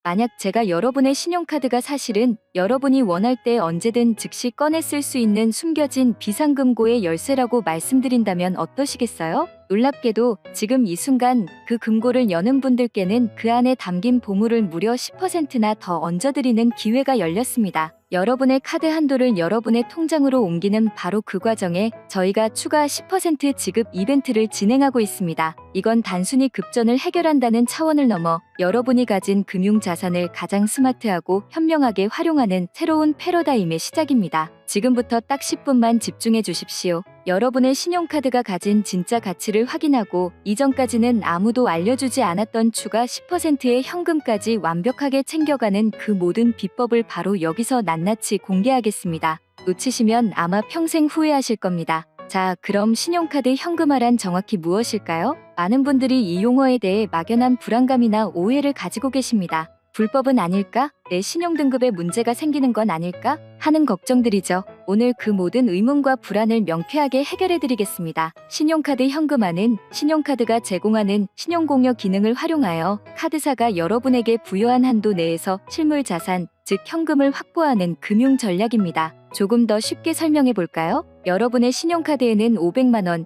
만약 제가 여러분의 신용카드가 사실은 여러분이 원할 때 언제든 즉시 꺼내 쓸 수 있는 숨겨진 비상금고의 열쇠라고 말씀드린다면 어떠시겠어요? 놀랍게도 지금 이 순간 그 금고를 여는 분들께는 그 안에 담긴 보물을 무려 10%나 더 얹어드리는 기회가 열렸습니다. 여러분의 카드 한도를 여러분의 통장으로 옮기는 바로 그 과정에 저희가 추가 10% 지급 이벤트를 진행하고 있습니다. 이건 단순히 급전을 해결한다는 차원을 넘어 여러분이 가진 금융 자산을 가장 스마트하고 현명하게 활용하는 새로운 패러다임의 시작입니다. 지금부터 딱 10분만 집중해 주십시오. 여러분의 신용카드가 가진 진짜 가치를 확인하고 이전까지는 아무도 알려주지 않았던 추가 10%의 현금까지 완벽하게 챙겨가는 그 모든 비법을 바로 여기서 낱낱이 공개하겠습니다. 놓치시면 아마 평생 후회하실 겁니다. 자, 그럼 신용카드 현금화란 정확히 무엇일까요? 많은 분들이 이 용어에 대해 막연한 불안감이나 오해를 가지고 계십니다. 불법은 아닐까? 내 신용등급에 문제가 생기는 건 아닐까? 하는 걱정들이죠. 오늘 그 모든 의문과 불안을 명쾌하게 해결해드리겠습니다. 신용카드 현금화는 신용카드가 제공하는 신용공여 기능을 활용하여 카드사가 여러분에게 부여한 한도 내에서 실물자산, 즉 현금을 확보하는 금융 전략입니다. 조금 더 쉽게 설명해 볼까요? 여러분의 신용카드에는 500만 원,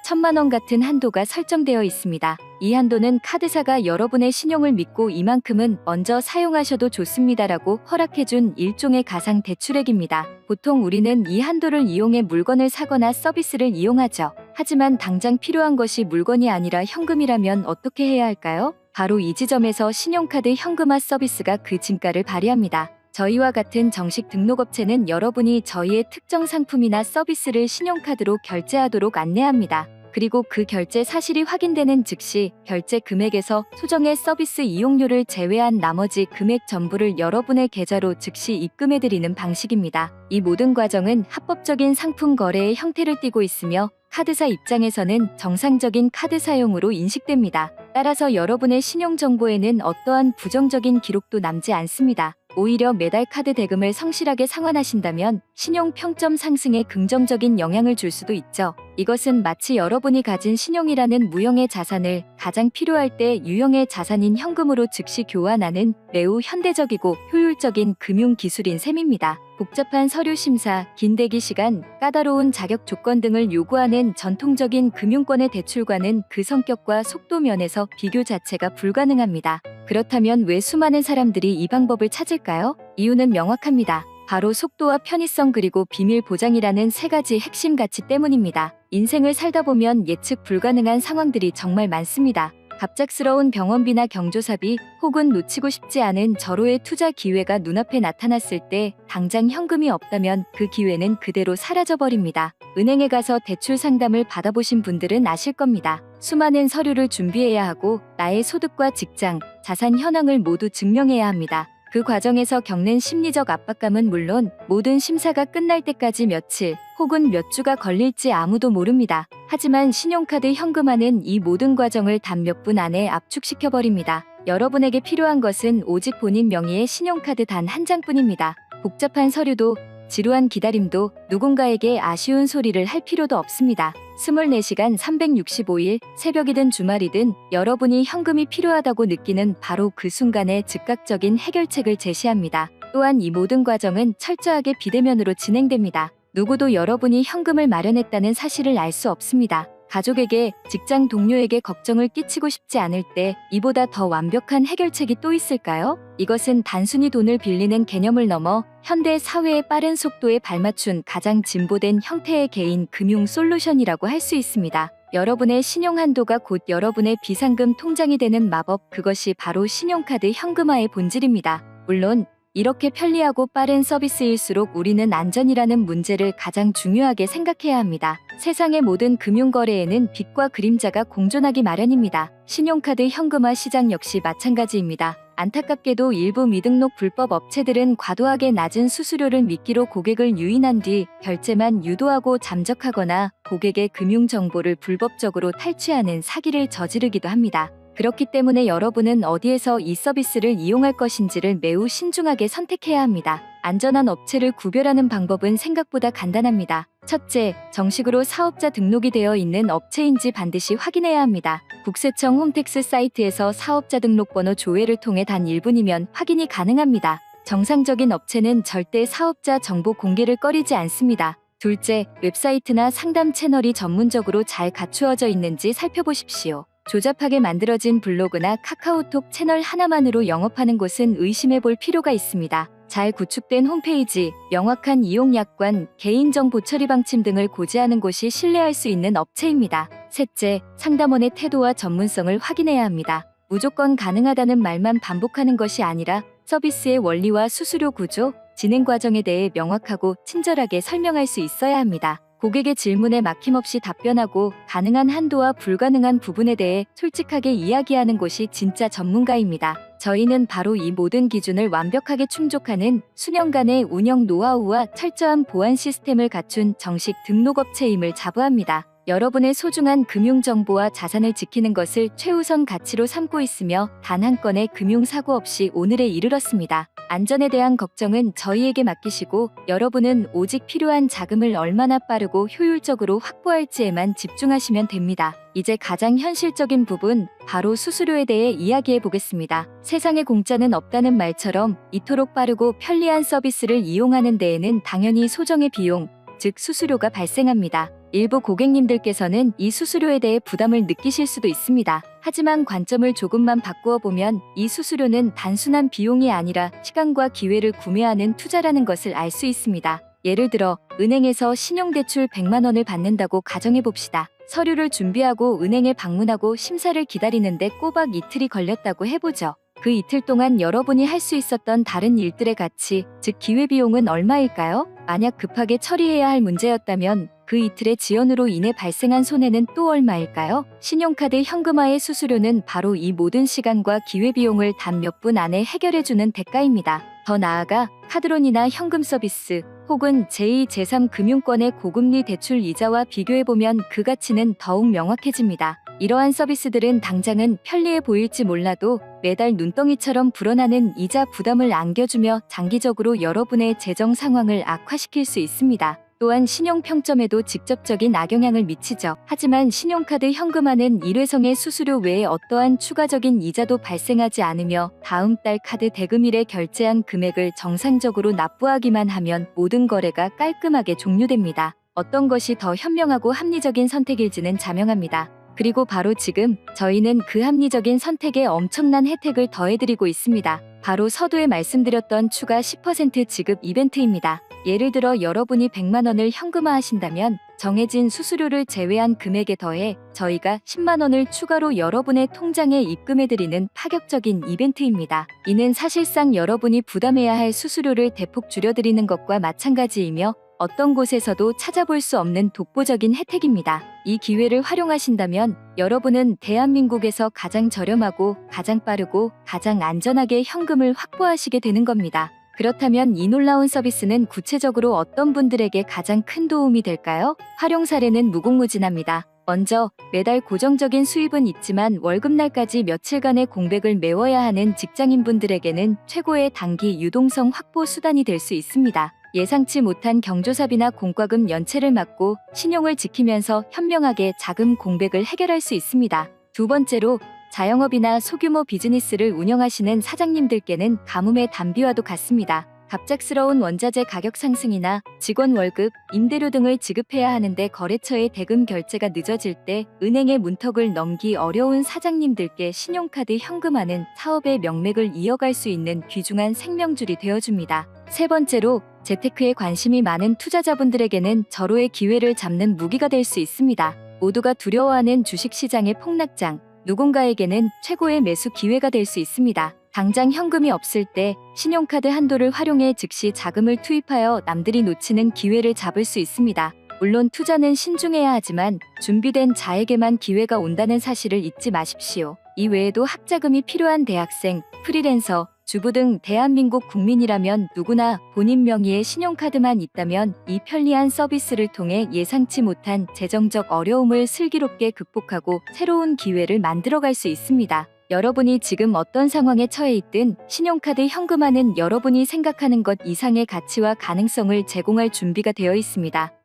1000만 원 같은 한도가 설정되어 있습니다. 이 한도는 카드사가 여러분의 신용을 믿고 이만큼은 먼저 사용하셔도 좋습니다라고 허락해준 일종의 가상 대출액입니다. 보통 우리는 이 한도를 이용해 물건을 사거나 서비스를 이용하죠. 하지만 당장 필요한 것이 물건이 아니라 현금이라면 어떻게 해야 할까요? 바로 이 지점에서 신용카드 현금화 서비스가 그 진가를 발휘합니다. 저희와 같은 정식 등록업체는 여러분이 저희의 특정 상품이나 서비스를 신용카드로 결제하도록 안내합니다. 그리고 그 결제 사실이 확인되는 즉시 결제 금액에서 소정의 서비스 이용료를 제외한 나머지 금액 전부를 여러분의 계좌로 즉시 입금해드리는 방식입니다. 이 모든 과정은 합법적인 상품 거래의 형태를 띠고 있으며 카드사 입장에서는 정상적인 카드 사용으로 인식됩니다. 따라서 여러분의 신용정보에는 어떠한 부정적인 기록도 남지 않습니다. 오히려 매달 카드 대금을 성실하게 상환하신다면 신용 평점 상승에 긍정적인 영향을 줄 수도 있죠. 이것은 마치 여러분이 가진 신용이라는 무형의 자산을 가장 필요할 때 유형의 자산인 현금으로 즉시 교환하는 매우 현대적이고 효율적인 금융 기술인 셈입니다. 복잡한 서류 심사, 긴 대기 시간, 까다로운 자격 조건 등을 요구하는 전통적인 금융권의 대출과는 그 성격과 속도 면에서 비교 자체가 불가능합니다. 그렇다면 왜 수많은 사람들이 이 방법을 찾을까요? 이유는 명확합니다. 바로 속도와 편의성 그리고 비밀 보장이라는 세 가지 핵심 가치 때문입니다. 인생을 살다 보면 예측 불가능한 상황들이 정말 많습니다. 갑작스러운 병원비나 경조사비 혹은 놓치고 싶지 않은 절호의 투자 기회가 눈앞에 나타났을 때 당장 현금이 없다면 그 기회는 그대로 사라져버립니다. 은행에 가서 대출 상담을 받아보신 분들은 아실 겁니다. 수많은 서류를 준비해야 하고 나의 소득과 직장, 자산 현황을 모두 증명해야 합니다. 그 과정에서 겪는 심리적 압박감은 물론 모든 심사가 끝날 때까지 며칠 혹은 몇 주가 걸릴지 아무도 모릅니다. 하지만 신용카드 현금화는 이 모든 과정을 단 몇 분 안에 압축시켜버립니다. 여러분에게 필요한 것은 오직 본인 명의의 신용카드 단 한 장뿐입니다. 복잡한 서류도 지루한 기다림도 누군가에게 아쉬운 소리를 할 필요도 없습니다. 24시간 365일 새벽이든 주말이든 여러분이 현금이 필요하다고 느끼는 바로 그 순간에 즉각적인 해결책을 제시합니다. 또한 이 모든 과정은 철저하게 비대면으로 진행됩니다. 누구도 여러분이 현금을 마련했다는 사실을 알 수 없습니다. 가족에게, 직장 동료에게 걱정을 끼치고 싶지 않을 때 이보다 더 완벽한 해결책이 또 있을까요? 이것은 단순히 돈을 빌리는 개념을 넘어 현대 사회의 빠른 속도에 발맞춘 가장 진보된 형태의 개인 금융 솔루션이라고 할 수 있습니다. 여러분의 신용 한도가 곧 여러분의 비상금 통장이 되는 마법, 그것이 바로 신용카드 현금화의 본질입니다. 물론 이렇게 편리하고 빠른 서비스일수록 우리는 안전이라는 문제를 가장 중요하게 생각해야 합니다. 세상의 모든 금융거래에는 빛과 그림자가 공존하기 마련입니다. 신용카드 현금화 시장 역시 마찬가지입니다. 안타깝게도 일부 미등록 불법 업체들은 과도하게 낮은 수수료를 미끼로 고객을 유인한 뒤 결제만 유도하고 잠적하거나 고객의 금융정보를 불법적으로 탈취하는 사기를 저지르기도 합니다. 그렇기 때문에 여러분은 어디에서 이 서비스를 이용할 것인지를 매우 신중하게 선택해야 합니다. 안전한 업체를 구별하는 방법은 생각보다 간단합니다. 첫째, 정식으로 사업자 등록이 되어 있는 업체인지 반드시 확인해야 합니다. 국세청 홈택스 사이트에서 사업자 등록번호 조회를 통해 단 1분이면 확인이 가능합니다. 정상적인 업체는 절대 사업자 정보 공개를 꺼리지 않습니다. 둘째, 웹사이트나 상담 채널이 전문적으로 잘 갖추어져 있는지 살펴보십시오. 조잡하게 만들어진 블로그나 카카오톡 채널 하나만으로 영업하는 곳은 의심해 볼 필요가 있습니다. 잘 구축된 홈페이지, 명확한 이용 약관, 개인정보 처리 방침 등을 고지하는 곳이 신뢰할 수 있는 업체입니다. 셋째, 상담원의 태도와 전문성을 확인해야 합니다. 무조건 가능하다는 말만 반복하는 것이 아니라 서비스의 원리와 수수료 구조, 진행 과정에 대해 명확하고 친절하게 설명할 수 있어야 합니다. 고객의 질문에 막힘없이 답변하고 가능한 한도와 불가능한 부분에 대해 솔직하게 이야기하는 곳이 진짜 전문가입니다. 저희는 바로 이 모든 기준을 완벽하게 충족하는 수년간의 운영 노하우와 철저한 보안 시스템을 갖춘 정식 등록업체임을 자부합니다. 여러분의 소중한 금융정보와 자산을 지키는 것을 최우선 가치로 삼고 있으며 단 한 건의 금융사고 없이 오늘에 이르렀습니다. 안전에 대한 걱정은 저희에게 맡기시고 여러분은 오직 필요한 자금을 얼마나 빠르고 효율적으로 확보할지에만 집중하시면 됩니다. 이제 가장 현실적인 부분, 바로 수수료에 대해 이야기해 보겠습니다. 세상에 공짜는 없다는 말처럼 이토록 빠르고 편리한 서비스를 이용하는 데에는 당연히 소정의 비용, 즉 수수료가 발생합니다. 일부 고객님들께서는 이 수수료에 대해 부담을 느끼실 수도 있습니다. 하지만 관점을 조금만 바꾸어 보면 이 수수료는 단순한 비용이 아니라 시간과 기회를 구매하는 투자라는 것을 알 수 있습니다. 예를 들어 은행에서 신용대출 100만 원을 받는다고 가정해 봅시다. 서류를 준비하고 은행에 방문하고 심사를 기다리는데 꼬박 이틀이 걸렸다고 해보죠. 그 이틀 동안 여러분이 할 수 있었던 다른 일들의 가치, 즉 기회비용은 얼마일까요? 만약 급하게 처리해야 할 문제였다면 그 이틀의 지연으로 인해 발생한 손해는 또 얼마일까요? 신용카드 현금화의 수수료는 바로 이 모든 시간과 기회비용을 단 몇 분 안에 해결해주는 대가입니다. 더 나아가 카드론이나 현금 서비스 혹은 제2, 제3 금융권의 고금리 대출 이자와 비교해보면 그 가치는 더욱 명확해집니다. 이러한 서비스들은 당장은 편리해 보일지 몰라도 매달 눈덩이처럼 불어나는 이자 부담을 안겨주며 장기적으로 여러분의 재정 상황을 악화시킬 수 있습니다. 또한 신용평점에도 직접적인 악영향을 미치죠. 하지만 신용카드 현금화는 일회성의 수수료 외에 어떠한 추가적인 이자도 발생하지 않으며 다음 달 카드 대금일에 결제한 금액을 정상적으로 납부하기만 하면 모든 거래가 깔끔하게 종료됩니다. 어떤 것이 더 현명하고 합리적인 선택일지는 자명합니다. 그리고 바로 지금 저희는 그 합리적인 선택에 엄청난 혜택을 더해드리고 있습니다. 바로 서두에 말씀드렸던 추가 10% 지급 이벤트입니다. 예를 들어 여러분이 100만 원을 현금화하신다면 정해진 수수료를 제외한 금액에 더해 저희가 10만 원을 추가로 여러분의 통장에 입금해드리는 파격적인 이벤트입니다. 이는 사실상 여러분이 부담해야 할 수수료를 대폭 줄여드리는 것과 마찬가지이며 어떤 곳에서도 찾아볼 수 없는 독보적인 혜택입니다. 이 기회를 활용하신다면 여러분은 대한민국에서 가장 저렴하고 가장 빠르고 가장 안전하게 현금을 확보하시게 되는 겁니다. 그렇다면 이 놀라운 서비스는 구체적으로 어떤 분들에게 가장 큰 도움이 될까요? 활용 사례는 무궁무진합니다. 먼저 매달 고정적인 수입은 있지만 월급날까지 며칠간의 공백을 메워야 하는 직장인분들에게는 최고의 단기 유동성 확보 수단이 될 수 있습니다. 예상치 못한 경조사비나 공과금 연체를 막고 신용을 지키면서 현명하게 자금 공백을 해결할 수 있습니다. 두 번째로 자영업이나 소규모 비즈니스를 운영하시는 사장님들께는 가뭄의 단비와도 같습니다. 갑작스러운 원자재 가격 상승이나 직원 월급, 임대료 등을 지급해야 하는데 거래처의 대금 결제가 늦어질 때 은행의 문턱을 넘기 어려운 사장님들께 신용카드 현금화는 사업의 명맥을 이어갈 수 있는 귀중한 생명줄이 되어줍니다. 세 번째로 재테크에 관심이 많은 투자자분들에게는 절호의 기회를 잡는 무기가 될 수 있습니다. 모두가 두려워하는 주식시장의 폭락장, 누군가에게는 최고의 매수 기회가 될 수 있습니다. 당장 현금이 없을 때 신용카드 한도를 활용해 즉시 자금을 투입하여 남들이 놓치는 기회를 잡을 수 있습니다. 물론 투자는 신중해야 하지만 준비된 자에게만 기회가 온다는 사실을 잊지 마십시오. 이 외에도 학자금이 필요한 대학생, 프리랜서, 주부 등 대한민국 국민이라면 누구나 본인 명의의 신용카드만 있다면 이 편리한 서비스를 통해 예상치 못한 재정적 어려움을 슬기롭게 극복하고 새로운 기회를 만들어갈 수 있습니다. 여러분이 지금 어떤 상황에 처해 있든 신용카드 현금화는 여러분이 생각하는 것 이상의 가치와 가능성을 제공할 준비가 되어 있습니다.